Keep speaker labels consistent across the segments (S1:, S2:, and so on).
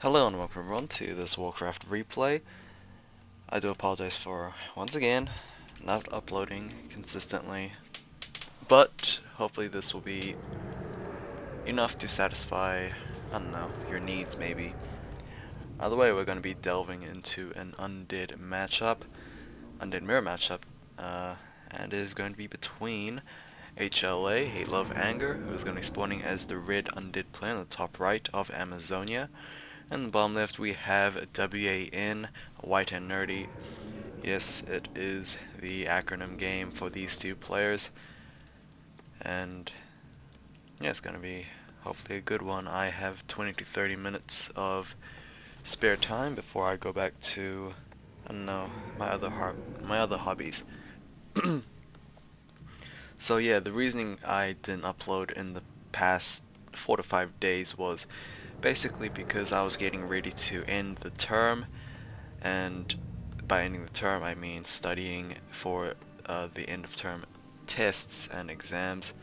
S1: Hello and welcome everyone to this Warcraft replay. I do apologize for, once again, not uploading consistently, but hopefully this will be enough to satisfy, I don't know, your needs maybe. Either way, we're going to be delving into an undead mirror matchup, and it is going to be between HLA, Hate Love Anger, who is going to be spawning as the red undead player in the top right of Amazonia. And the bottom left we have WAN, White and Nerdy. Yes, it is the acronym game for these two players. And yeah, it's going to be hopefully a good one. I have 20 to 30 minutes of spare time before I go back to, I don't know, my other hobbies. So yeah, the reasoning I didn't upload in the past 4 to 5 days was basically because I was getting ready to end the term, and by ending the term I mean studying for the end of term tests and exams.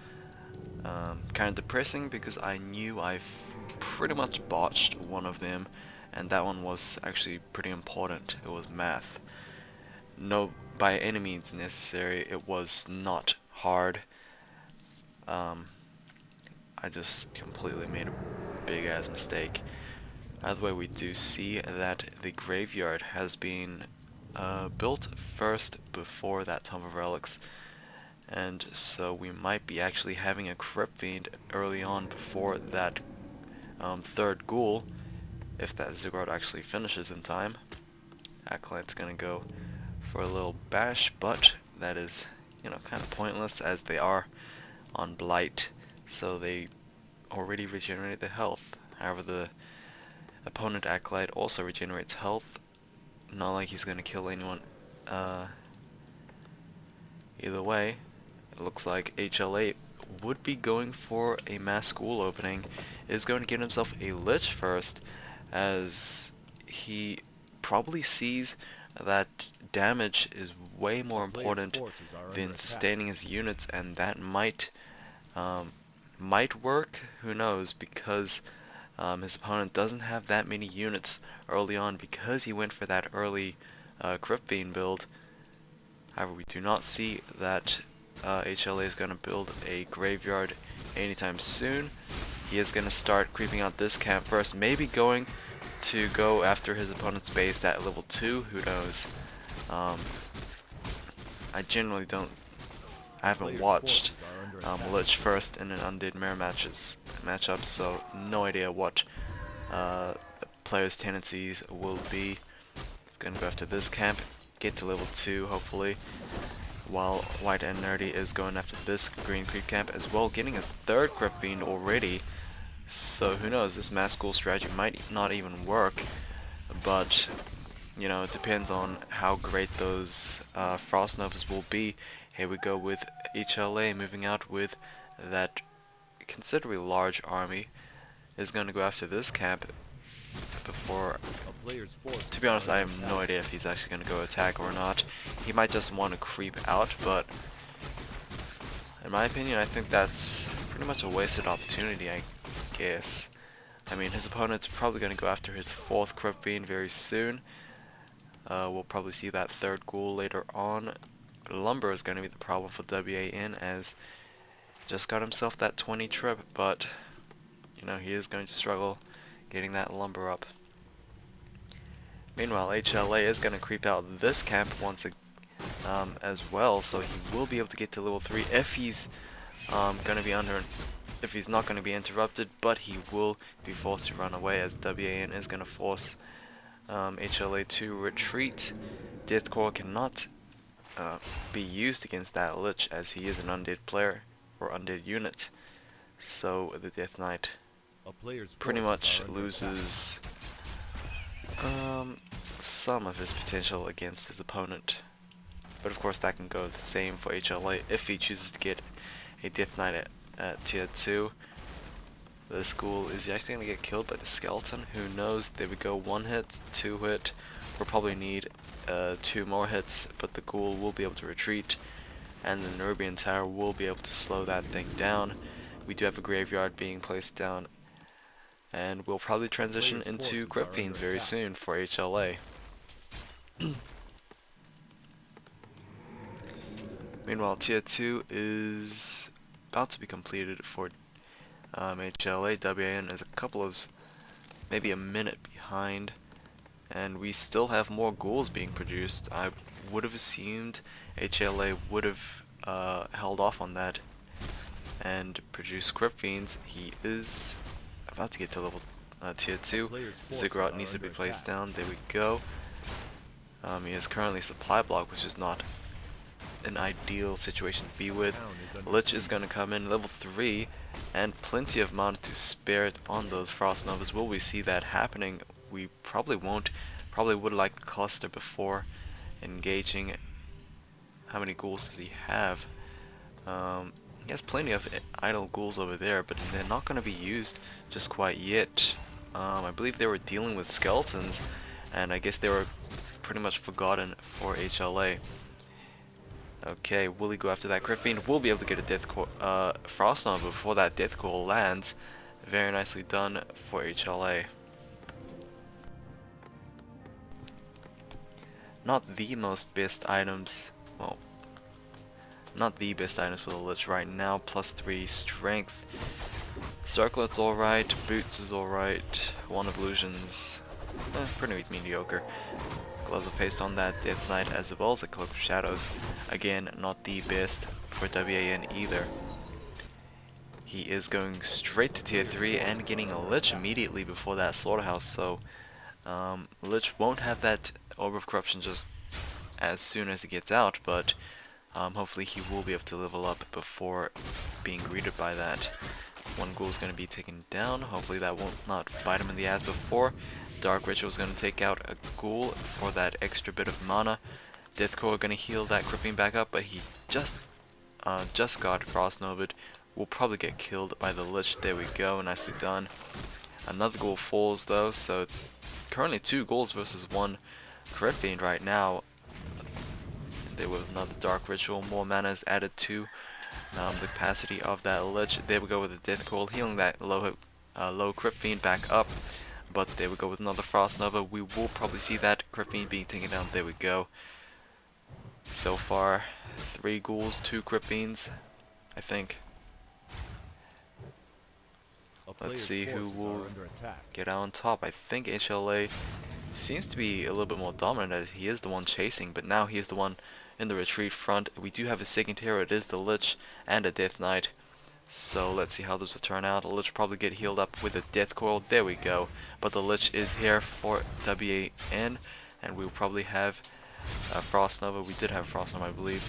S1: Kind of depressing because I knew I've pretty much botched one of them, and that one was actually pretty important. It was math. No, by any means necessary, it was not hard. I just completely made a big ass mistake. Either way, we do see that the graveyard has been built first before that Tomb of Relics, and so we might be actually having a Crypt Fiend early on before that third ghoul, if that Ziggurat actually finishes in time. Acolyte's gonna go for a little bash, but that is, kind of pointless as they are on Blight, so they already regenerate the health. However, the opponent Acolyte also regenerates health. Not like he's gonna kill anyone. Either way, it looks like HLA would be going for a mass school opening. Is going to get himself a Lich first, as he probably sees that damage is way more important than sustaining his units, and that might work. Who knows? Because his opponent doesn't have that many units early on because he went for that early Crypt Fiend build. However, we do not see that HLA is going to build a graveyard anytime soon. He is going to start creeping out this camp first, maybe going to go after his opponent's base at level 2, who knows. I generally don't, I haven't watched Lich first in an Undead Mirror matchup, so no idea what the player's tendencies will be. He's going to go after this camp, get to level 2 hopefully, while White and Nerdy is going after this green creep camp as well, getting his third Crypt Fiend already. So who knows, this mass school strategy might not even work, but it depends on how great those Frost Novas will be. Here we go with HLA moving out with that considerably large army. Is going to go after this camp before. To be honest, I have no idea if he's actually going to go attack or not. He might just want to creep out, but in my opinion, I think that's pretty much a wasted opportunity, I guess. I mean, his opponent's probably going to go after his fourth Crypt Fiend very soon. We'll probably see that third ghoul later on. Lumber is going to be the problem for WAN, as just got himself that 20 trip, but he is going to struggle getting that lumber up. Meanwhile, HLA is going to creep out this camp once as well, so he will be able to get to level 3 if he's going to be if he's not going to be interrupted, but he will be forced to run away, as WAN is going to force HLA to retreat. Deathcore cannot be used against that Lich, as he is an undead player or undead unit, so the Death Knight pretty much loses some of his potential against his opponent. But of course that can go the same for HLA if he chooses to get a Death Knight at tier 2. This ghoul is actually going to get killed by the skeleton. Who knows? There we go. 1 hit, 2 hit. We'll probably need 2 more hits, but the ghoul will be able to retreat, and the Nerubian Tower will be able to slow that thing down. We do have a graveyard being placed down And we'll probably transition into Crypt Fiends very soon for HLA. Meanwhile, Tier 2 is about to be completed for HLA. WAN is a couple of, maybe a minute behind. And we still have more ghouls being produced. I would have assumed HLA would have held off on that and produced Crypt Fiends. He is about to get to level Tier 2. Ziggurat needs to be placed down. There we go. He is currently supply block, which is not an ideal situation to be with. Lich is going to come in level 3 and plenty of mana to spare it on those Frost Novas. Will we see that happening? We probably won't. Probably would like the cluster before engaging. How many ghouls does he have? He has plenty of idle ghouls over there, but they're not going to be used just quite yet. I believe they were dealing with skeletons, and I guess they were pretty much forgotten for HLA. Okay, will he go after that Crypt Fiend? We'll be able to get a Death Core, Frost Nova before that Death Core lands. Very nicely done for HLA. Not the most best items, well, not the best items for the Lich right now. +3 strength. Circlet's alright, Boots is alright, Wand of Illusions, pretty mediocre. Gloves of Haste on that Death Knight, as well as a Cloak of Shadows. Again, not the best for WAN either. He is going straight to Tier 3 and getting a Lich immediately before that Slaughterhouse, so Lich won't have that Orb of Corruption just as soon as he gets out, but hopefully he will be able to level up before being greeted by that. One ghoul is going to be taken down. Hopefully that won't not bite him in the ass before. Dark Ritual is going to take out a ghoul for that extra bit of mana. Deathcore going to heal that Crypt Fiend back up, but he just got Frost Nova'd. Will probably get killed by the Lich. There we go, nicely done. Another ghoul falls though, so it's currently 2 ghouls versus 1 Crypt Fiend right now. There was another Dark Ritual. More mana is added to the capacity of that Lich. There we go with the Death Coil, healing that low Crypt Fiend back up. But there we go with another Frost Nova. We will probably see that Crypt Fiend being taken down. There we go. So far, 3 ghouls, 2 Crypt Fiends, I think. Let's see who will get out on top. I think HLA seems to be a little bit more dominant, as he is the one chasing, but now he is the one in the retreat front. We do have a second hero. It is the Lich and a Death Knight. So let's see how this will turn out. The Lich will probably get healed up with a Death Coil. There we go. But the Lich is here for WAN, and we will probably have a Frost Nova. We did have Frost Nova, I believe.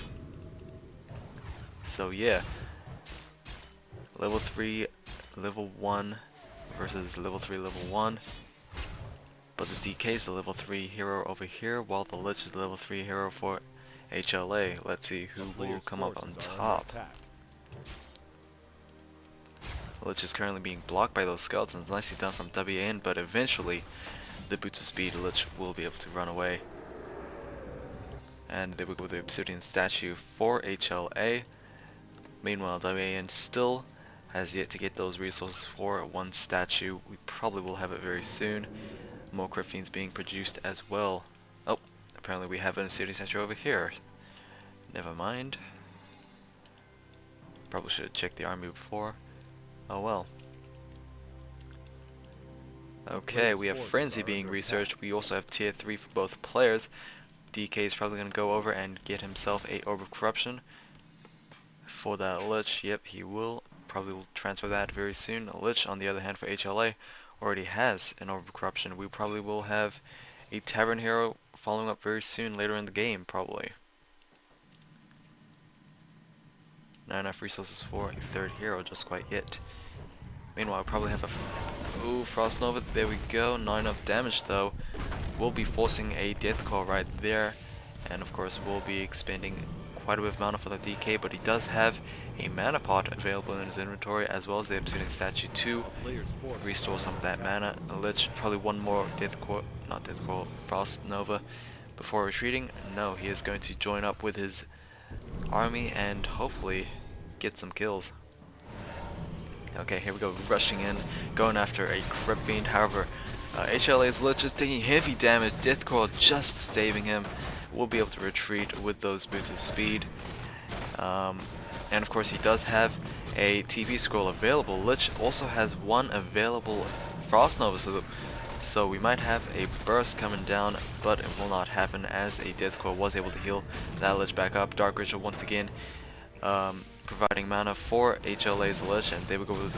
S1: So yeah, level 3, level 1 versus level 3, level 1. But the DK is the level 3 hero over here, while the Lich is the level 3 hero for HLA. Let's see who will come up on top. Lich is currently being blocked by those skeletons. Nicely done from WAN, but eventually the Boots of Speed Lich will be able to run away. And there we go with the Obsidian statue for HLA. Meanwhile, WAN still has yet to get those resources for 1 statue. We probably will have it very soon. More Crypt Fiends being produced as well. Oh, apparently we have an Obsidian statue over here. Never mind. Probably should have checked the army before. Oh well. Okay, we have Frenzy being researched. We also have Tier 3 for both players. DK is probably going to go over and get himself a Orb of Corruption for that Lich. Yep, he will. Probably will transfer that very soon. Lich, on the other hand, for HLA, already has an Orb of Corruption. We probably will have a Tavern Hero following up very soon later in the game, probably. Not enough resources for a 3rd hero just quite yet. Meanwhile, I'll probably have a Frost Nova. There we go. Not enough damage though. We'll be forcing a Death Call right there, and of course we'll be expending quite a bit of mana for the DK, but he does have a mana pot available in his inventory, as well as the Obsidian statue to restore some of that mana. A Lich, probably one more Frost Nova before retreating. No, he is going to join up with his army and hopefully get some kills. Okay, here we go, rushing in, going after a Crypt Fiend. However, HLA's Lich is taking heavy damage. Death Coil just saving him. Will be able to retreat with those boosted speed. And of course he does have a TP scroll available. Lich also has one available Frost Nova, so we might have a burst coming down, but it will not happen as a Death Coil was able to heal that Lich back up. Dark Ritual once again providing mana for HLA's Lich, and they will go with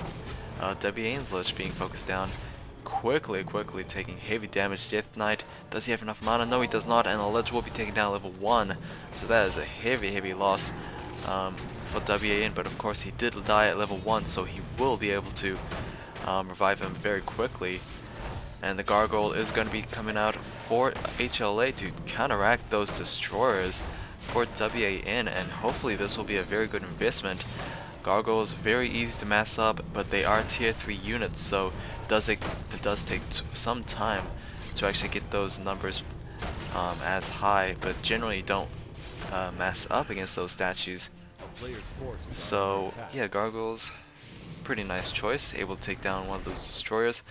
S1: WAN's Lich being focused down. Quickly taking heavy damage. Death Knight, does he have enough mana? No, he does not, and the Lich will be taken down level 1. So that is a heavy loss for WAN, but of course he did die at level 1, so he will be able to revive him very quickly. And the Gargoyle is going to be coming out for HLA to counteract those destroyers for WAN, and hopefully this will be a very good investment. Gargoyles very easy to mass up, but they are tier 3 units, so it does take some time to actually get those numbers as high, but generally don't mass up against those statues. So yeah, Gargoyles, pretty nice choice, able to take down one of those destroyers.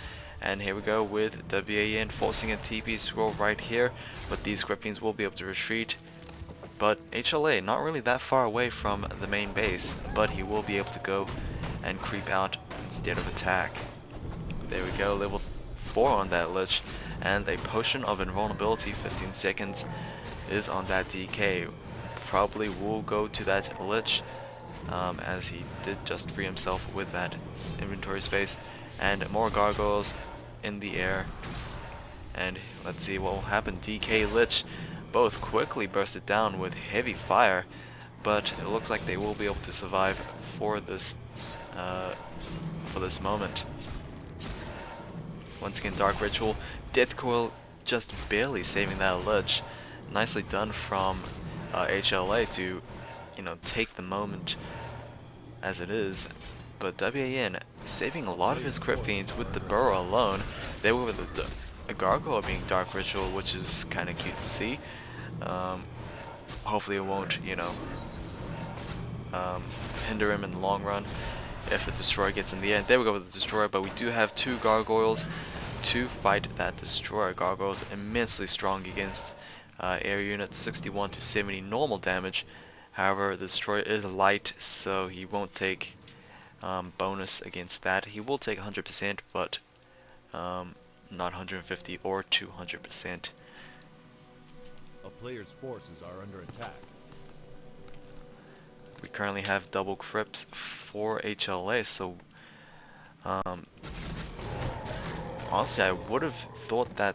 S1: And here we go with WAN forcing a TP scroll right here, but these Crypt Fiends will be able to retreat. But HLA not really that far away from the main base, but he will be able to go and creep out instead of attack. There we go, level 4 on that Lich, and a Potion of Invulnerability, 15 seconds, is on that DK. Probably will go to that Lich, as he did just free himself with that inventory space. And more Gargoyles in the air, and let's see what will happen. DK Lich both quickly bursted down with heavy fire, but it looks like they will be able to survive for this moment. Once again, Dark Ritual, Death Coil just barely saving that Lich. Nicely done from HLA to, take the moment as it is. But WAN saving a lot of his Crypt Fiends with the Burrow alone. They were with a Gargoyle being Dark Ritual, which is kind of cute to see. Hopefully it won't, hinder him in the long run if the Destroyer gets in the end. There we go with the Destroyer, but we do have 2 Gargoyles to fight that Destroyer. Gargoyles immensely strong against air units, 61 to 70 normal damage. However, the Destroyer is light, so he won't take bonus against that. He will take 100%, but not 150 or 200%.
S2: A player's forces are under attack.
S1: We currently have double Crypts for HLA, so honestly I would have thought that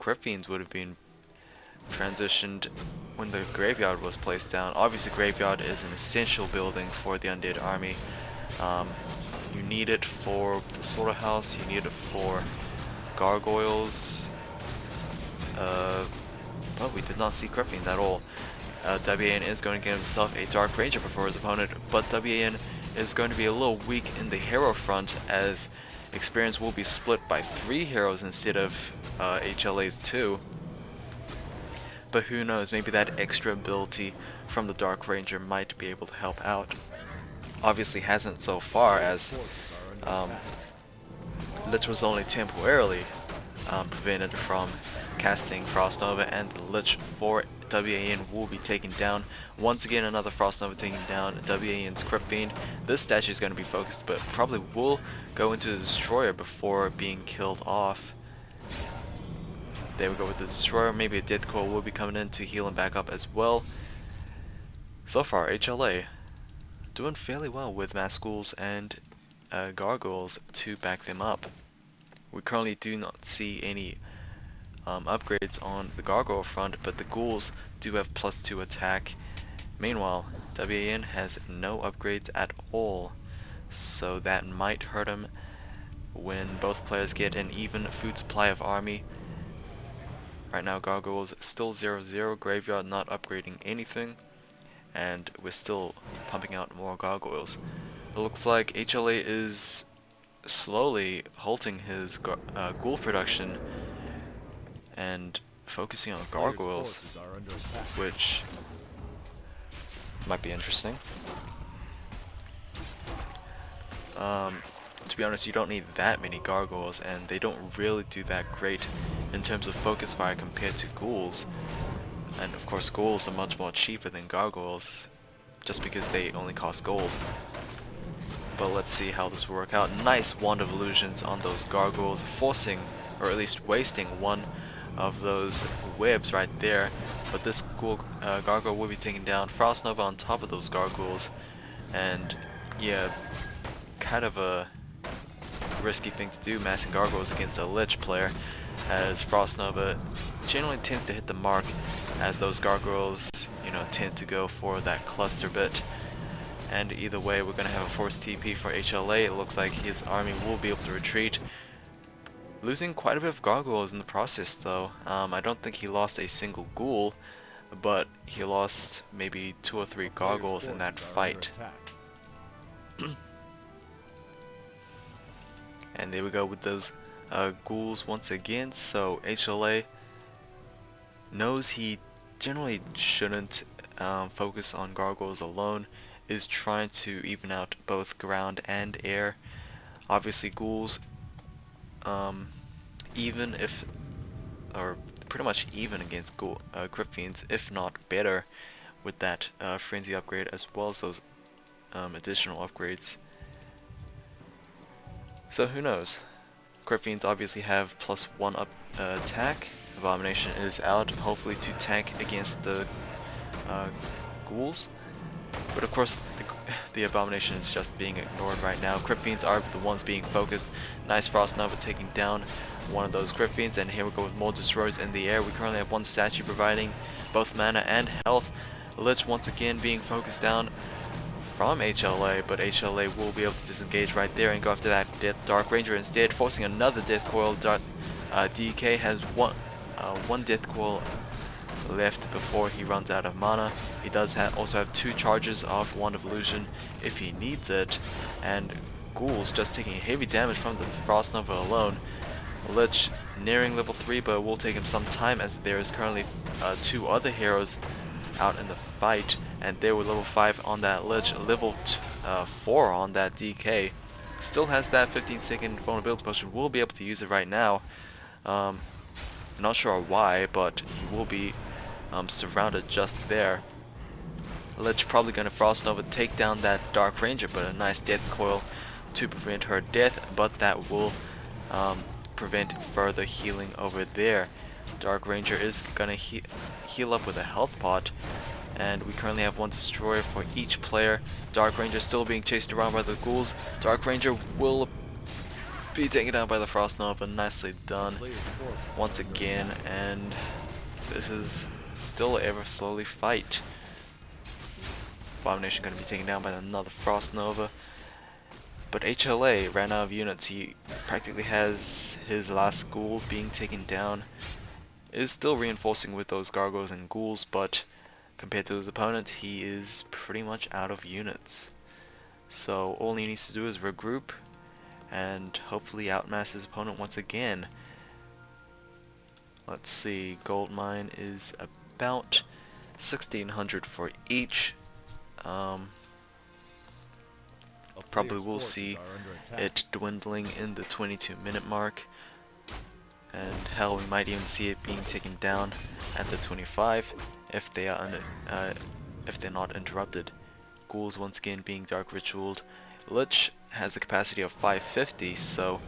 S1: Crypt Fiends would have been transitioned when the Graveyard was placed down. Obviously Graveyard is an essential building for the Undead army. You need it for the Slaughterhouse, you need it for Gargoyles, but we did not see Crypt Fiends at all. WAN is going to get himself a Dark Ranger before his opponent, but WAN is going to be a little weak in the hero front, as experience will be split by 3 heroes instead of HLA's 2. But who knows, maybe that extra ability from the Dark Ranger might be able to help out. Obviously hasn't so far, as Lich was only temporarily prevented from casting Frost Nova, and the Lich for WAN will be taken down. Once again, another Frost Nova taken down. WAN's Crypt Fiend. This statue is going to be focused, but probably will go into the Destroyer before being killed off. There we go with the Destroyer. Maybe a Death Coil will be coming in to heal him back up as well. So far, HLA doing fairly well with Mass Ghouls and Gargoyles to back them up. We currently do not see any upgrades on the Gargoyle front, but the Ghouls do have +2 attack. Meanwhile, WAN has no upgrades at all, so that might hurt him when both players get an even food supply of army. Right now Gargoyles still 0-0, Graveyard not upgrading anything, and we're still pumping out more Gargoyles. It looks like HLA is slowly halting his Ghoul production and focusing on Gargoyles, which might be interesting. To be honest, you don't need that many gargoyles, and they don't really do that great in terms of focus fire compared to ghouls. And of course, ghouls are much more cheaper than gargoyles, just because they only cost gold. But let's see how this will work out. Nice Wand of Illusions on those gargoyles, forcing, or at least wasting, one of those webs right there. But this gargoyle will be taken down. Frost Nova on top of those gargoyles, and yeah, kind of a risky thing to do, massing gargoyles against a Lich player, as Frost Nova generally tends to hit the mark, as those gargoyles, you know, tend to go for that cluster bit. And either way, we're going to have a forced TP for HLA. It looks like his army will be able to retreat, losing quite a bit of gargoyles in the process though. I don't think he lost a single ghoul, but he lost maybe 2 or 3 gargoyles in that fight. And there we go with those ghouls once again. So HLA knows he generally shouldn't focus on gargoyles alone, is trying to even out both ground and air. Obviously ghouls, even if, or pretty much even against Crypt Fiends, if not better, with that Frenzy upgrade as well as those additional upgrades. So who knows? Crypt Fiends obviously have +1 attack. Abomination is out, hopefully to tank against the ghouls. But of course, the Abomination is just being ignored right now. Crypt Fiends are the ones being focused. Nice Frost Nova taking down one of those Crypt Fiends, and here we go with more Destroyers in the air. We currently have one statue providing both mana and health. Lich once again being focused down from HLA, but HLA will be able to disengage right there and go after that Dark Ranger instead, forcing another Death Coil. DK has one Death Coil left before he runs out of mana. He does also have 2 charges of Wand of Illusion if he needs it, and ghouls just taking heavy damage from the Frost Nova alone. Lich nearing level 3, but it will take him some time, as there is currently 2 other heroes out in the fight, and they were level 5 on that Lich, level 4 on that DK. Still has that 15-second vulnerability potion, will be able to use it right now. Not sure why, but he will be surrounded just there. Lich probably gonna Frost Nova take down that Dark Ranger, but a nice Death Coil to prevent her death, but that will prevent further healing over there. Dark Ranger is gonna heal up with a health pot, and we currently have 1 destroyer for each player. Dark Ranger still being chased around by the ghouls. Dark Ranger will be taken down by the Frost Nova. Nicely done once again, and this is still ever slowly fight. Abomination going to be taken down by another Frost Nova, but HLA ran out of units. He practically has his last ghoul being taken down. Is still reinforcing with those gargoyles and ghouls, but compared to his opponent, he is pretty much out of units. So all he needs to do is regroup and hopefully outmass his opponent once again. Let's see, gold mine is about 1600 for each. Probably will see it dwindling in the 22-minute mark, and hell, we might even see it being taken down at the 25 if they are if they're not interrupted. Ghouls once again being dark ritualed. Lich has a capacity of 550, so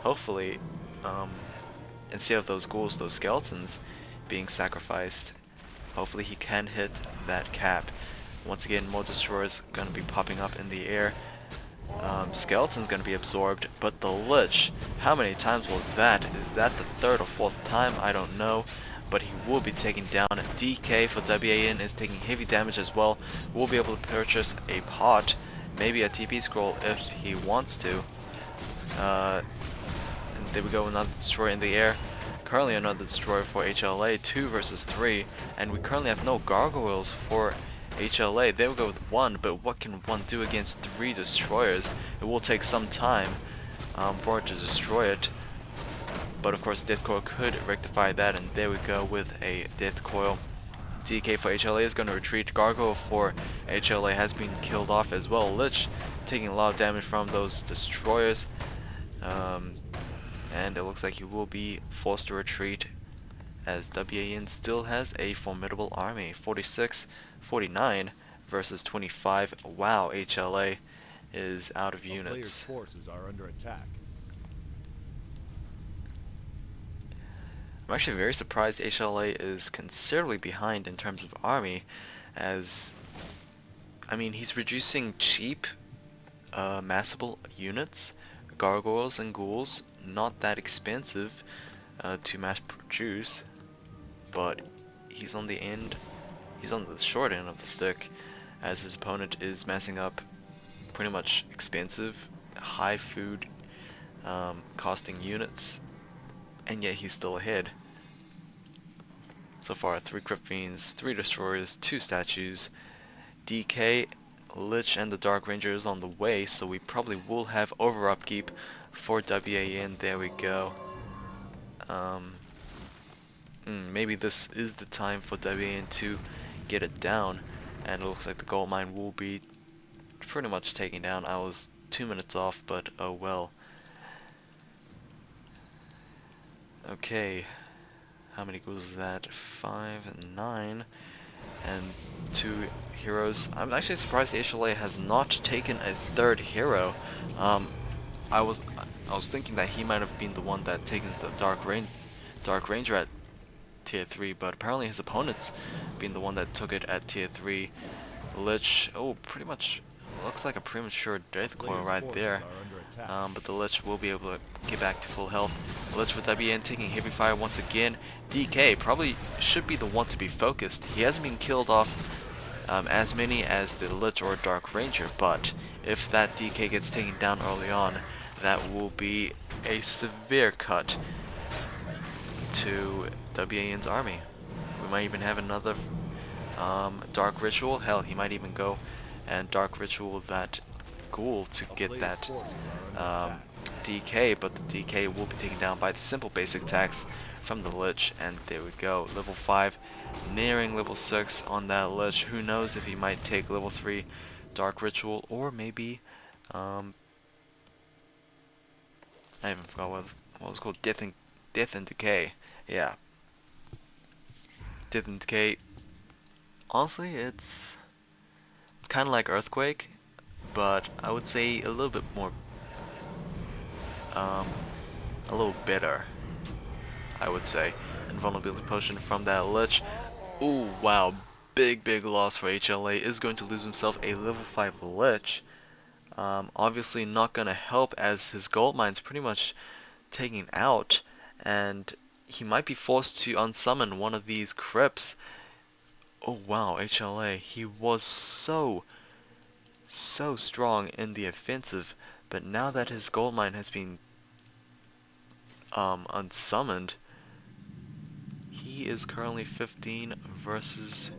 S1: hopefully instead of those ghouls, those skeletons being sacrificed, hopefully he can hit that cap. Once again, more destroyers gonna be popping up in the air. Skeleton's gonna be absorbed, but the Lich, how many times was that? Is that the 3rd or 4th time? I don't know, but he will be taken down. DK for WAN is taking heavy damage as well. We'll be able to purchase a pot, maybe a TP scroll if he wants to. And there we go, another destroyer in the air. Currently another destroyer for HLA, 2 versus 3, and we currently have no gargoyles for HLA. They will go with 1, but what can 1 do against 3 destroyers? It will take some time for it to destroy it, but of course Death Coil could rectify that, and there we go with a Death Coil. DK for HLA is going to retreat. Gargoyle for HLA has been killed off as well. Lich taking a lot of damage from those destroyers. And it looks like he will be forced to retreat as WAN still has a formidable army. 46, 49 versus 25. Wow, HLA is out of
S2: A player's
S1: units.
S2: forces are under attack.
S1: I'm actually very surprised HLA is considerably behind in terms of army, as I mean he's reducing cheap massable units, gargoyles and ghouls, not that expensive to mass produce, but he's on the short end of the stick, as his opponent is massing up pretty much expensive, high food costing units, and yet he's still ahead. So far, 3 Crypt Fiends, 3 Destroyers, 2 Statues, DK, Lich, and the Dark Ranger is on the way, so we probably will have over upkeep for WAN. There we go. Maybe this is the time for WAN to get it down, and it looks like the gold mine will be pretty much taken down. I was 2 minutes off, but oh well. Okay, how many ghouls is that? 5 and 9, and 2 heroes. I'm actually surprised the HLA has not taken a 3rd hero. I was thinking that he might have been the one that taken the Dark Ranger at tier 3, but apparently his opponent's been the one that took it at tier 3. Lich, oh, pretty much looks like a premature death coil right there. But the Lich will be able to get back to full health. Lich for WN taking heavy fire once again. DK probably should be the one to be focused. He hasn't been killed off as many as the Lich or Dark Ranger, but if that DK gets taken down early on, that will be a severe cut to WAN's army. We might even have another Dark Ritual. Hell, he might even go and Dark Ritual that ghoul to get that DK, but the DK will be taken down by the simple basic attacks from the Lich, and there we go. Level 5, nearing level 6 on that Lich. Who knows if he might take level 3 Dark Ritual, or maybe I even forgot what it was called. Death and Decay. Yeah. Death and Decay. Honestly, it's kind of like Earthquake, but I would say a little bit more, a little better, I would say. Invulnerability Potion from that Lich. Ooh, wow. Big loss for HLA. Is going to lose himself a level 5 Lich. Obviously not going to help, as his gold mine's pretty much taken out, and he might be forced to unsummon one of these crypts. Oh wow, HLA, he was so strong in the offensive, but now that his gold mine has been unsummoned, he is currently 15 versus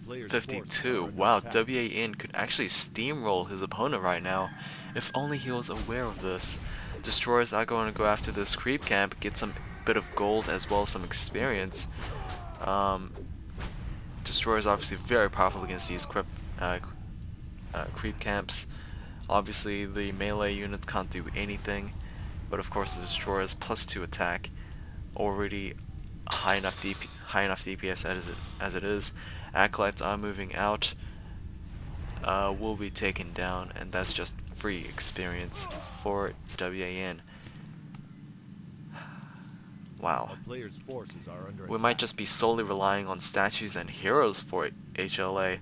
S1: 52. Wow, WAN could actually steamroll his opponent right now, if only he was aware of this. Destroyers are going to go after this creep camp, get some bit of gold as well as some experience. Destroyers obviously very powerful against these creep camps. Obviously the melee units can't do anything, but of course the Destroyers +2 attack, already high enough DPS as it is. Acolytes are moving out, will be taken down, and that's just free experience for WAN. Wow. We might just be solely relying on statues and heroes for HLA,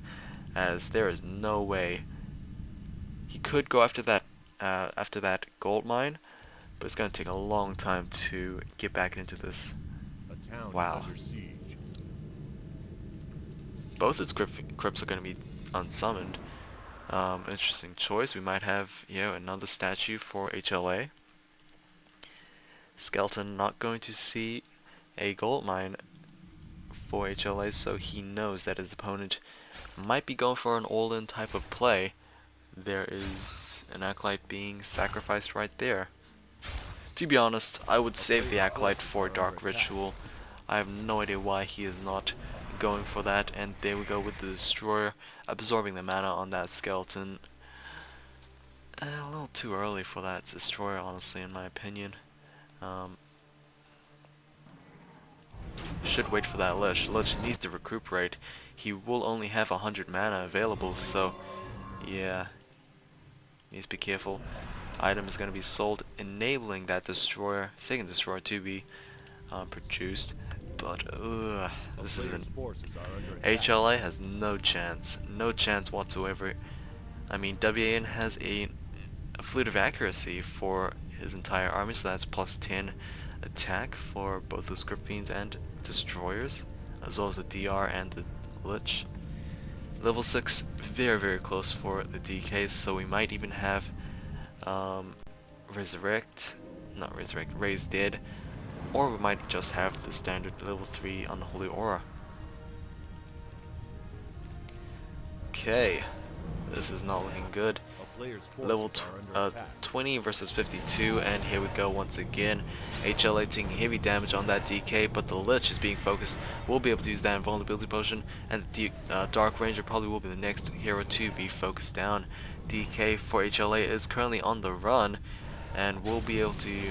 S1: as there is no way. He could go after that gold mine, but it's going to take a long time to get back into this. Wow. Both his crypts are going to be unsummoned. Interesting choice. We might have, another statue for HLA. Skeleton not going to see a gold mine for HLA, so he knows that his opponent might be going for an all-in type of play. There is an Acolyte being sacrificed right there. To be honest, I would save the Acolyte for Dark Ritual. I have no idea why he is not going for that, and there we go with the Destroyer absorbing the mana on that skeleton. A little too early for that destroyer, honestly, in my opinion. Um, should wait for that Lich. Lich needs to recuperate. He will only have 100 mana available, so yeah, needs to be careful. Item is going to be sold, enabling that destroyer, second destroyer, to be produced. But
S2: A
S1: this is
S2: player's
S1: an
S2: forces are under attack.
S1: HLA has no chance whatsoever. I mean, WaN has a flute of accuracy for his entire army, so that's plus 10 attack for both the Script Fiends and destroyers, as well as the DR and the Lich. Level 6, very close for the DKs, so we might even have Raise Dead, or we might just have the standard level 3 Unholy Aura. Okay, this is not looking good.
S2: A player's
S1: Level
S2: forces are under attack.
S1: 20 versus 52, and here we go once again. HLA taking heavy damage on that DK, but the Lich is being focused. We'll be able to use that invulnerability potion, and the Dark Ranger probably will be the next hero to be focused down. DK for HLA is currently on the run, and will be able to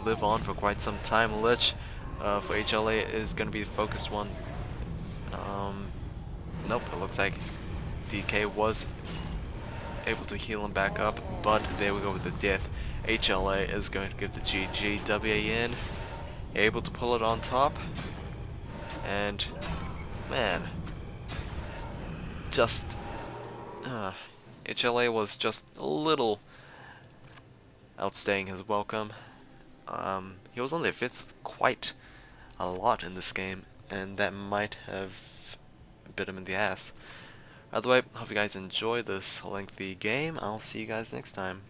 S1: live on for quite some time. Lich for HLA is going to be the focused one. Nope, it looks like DK was able to heal him back up, but there we go with the death. HLA is going to give the GG. WaN able to pull it on top, and man, just HLA was just a little outstaying his welcome. He was on the offensive quite a lot in this game, and that might have bit him in the ass. Either way, hope you guys enjoy this lengthy game. I'll see you guys next time.